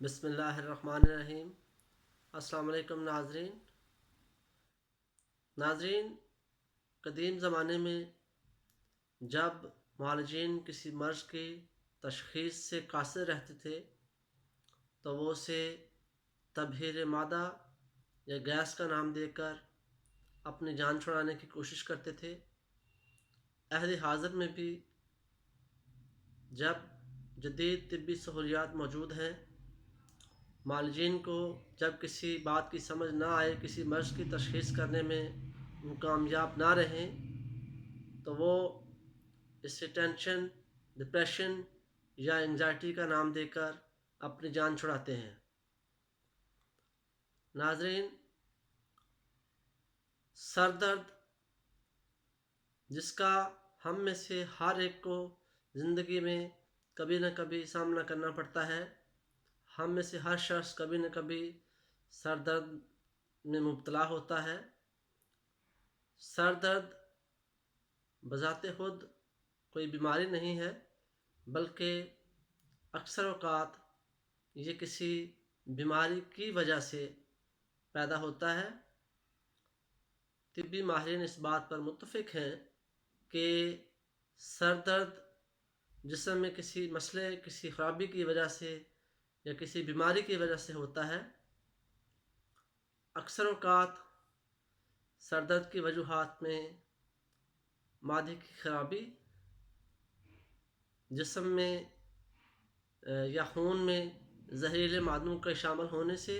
بسم اللہ الرحمن الرحیم۔ السلام علیکم ناظرین، قدیم زمانے میں جب معالجین کسی مرض کی تشخیص سے قاصر رہتے تھے تو وہ اسے تبخیر مادہ یا گیس کا نام دے کر اپنی جان چھڑانے کی کوشش کرتے تھے۔ عہد حاضر میں بھی جب جدید طبی سہولیات موجود ہیں، معالجین کو جب کسی بات کی سمجھ نہ آئے، کسی مرض کی تشخیص کرنے میں وہ کامیاب نہ رہیں، تو وہ اسے ٹینشن، ڈپریشن یا انگزائٹی کا نام دے کر اپنی جان چھڑاتے ہیں۔ ناظرین، سر درد جس کا ہم میں سے ہر ایک کو زندگی میں کبھی نہ کبھی سامنا کرنا پڑتا ہے، ہم میں سے ہر شخص کبھی نہ کبھی سر درد میں مبتلا ہوتا ہے۔ سر درد بذات خود کوئی بیماری نہیں ہے، بلکہ اکثر اوقات یہ کسی بیماری کی وجہ سے پیدا ہوتا ہے۔ طبی ماہرین اس بات پر متفق ہیں کہ سر درد جسم میں کسی مسئلے، کسی خرابی کی وجہ سے یا کسی بیماری کی وجہ سے ہوتا ہے۔ اکثر اوقات سر درد کی وجوہات میں معدے کی خرابی، جسم میں یا خون میں زہریلے مادوں کے شامل ہونے سے،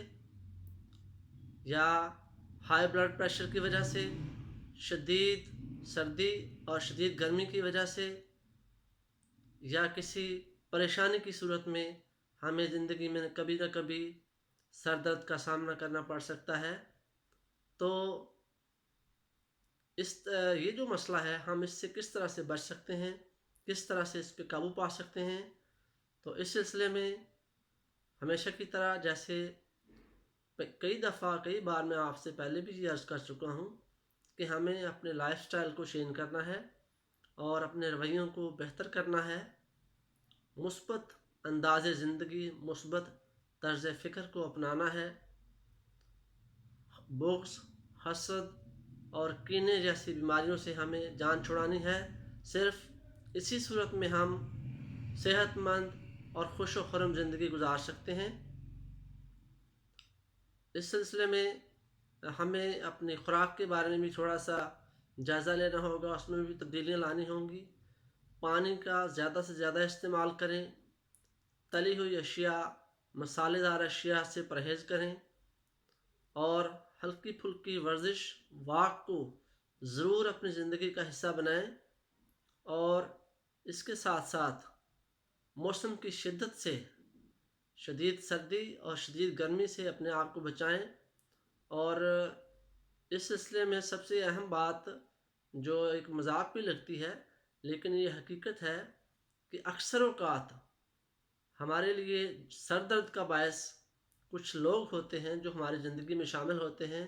یا ہائی بلڈ پریشر کی وجہ سے، شدید سردی اور شدید گرمی کی وجہ سے، یا کسی پریشانی کی صورت میں ہمیں زندگی میں کبھی نہ کبھی سر درد کا سامنا کرنا پڑ سکتا ہے۔ تو یہ جو مسئلہ ہے، ہم اس سے کس طرح سے بچ سکتے ہیں، کس طرح سے اس پہ قابو پا سکتے ہیں، تو اس سلسلے میں ہمیشہ کی طرح، جیسے کئی بار میں آپ سے پہلے بھی یہ عرض کر چکا ہوں کہ ہمیں اپنے لائف سٹائل کو چینج کرنا ہے اور اپنے رویوں کو بہتر کرنا ہے، مثبت انداز زندگی، مثبت طرز فکر کو اپنانا ہے، بغض، حسد اور کینے جیسی بیماریوں سے ہمیں جان چھڑانی ہے۔ صرف اسی صورت میں ہم صحت مند اور خوش و خرم زندگی گزار سکتے ہیں۔ اس سلسلے میں ہمیں اپنی خوراک کے بارے میں بھی تھوڑا سا جائزہ لینا ہوگا، اس میں بھی تبدیلیاں لانی ہوں گی۔ پانی کا زیادہ سے زیادہ استعمال کریں، تلی ہوئی اشیاء، مسالے دار اشیاء سے پرہیز کریں، اور ہلکی پھلکی ورزش، واک کو ضرور اپنی زندگی کا حصہ بنائیں، اور اس کے ساتھ ساتھ موسم کی شدت سے، شدید سردی اور شدید گرمی سے اپنے آپ کو بچائیں۔ اور اس سلسلے میں سب سے اہم بات جو ایک مذاق بھی لگتی ہے لیکن یہ حقیقت ہے کہ اکثر اوقات ہمارے لیے سر درد کا باعث کچھ لوگ ہوتے ہیں جو ہماری زندگی میں شامل ہوتے ہیں،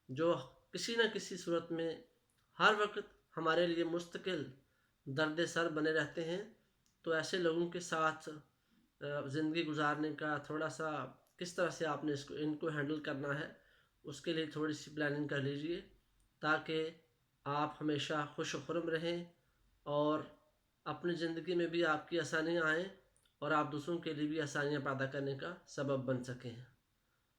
جو کسی نہ کسی صورت میں ہر وقت ہمارے لیے مستقل درد سر بنے رہتے ہیں۔ تو ایسے لوگوں کے ساتھ زندگی گزارنے کا تھوڑا سا کس طرح سے آپ نے ان کو ہینڈل کرنا ہے، اس کے لیے تھوڑی سی پلاننگ کر لیجئے، تاکہ آپ ہمیشہ خوش و خرم رہیں اور اپنی زندگی میں بھی آپ کی آسانیاں آئیں اور آپ دوسروں کے لیے بھی آسانیاں پیدا کرنے کا سبب بن سکیں۔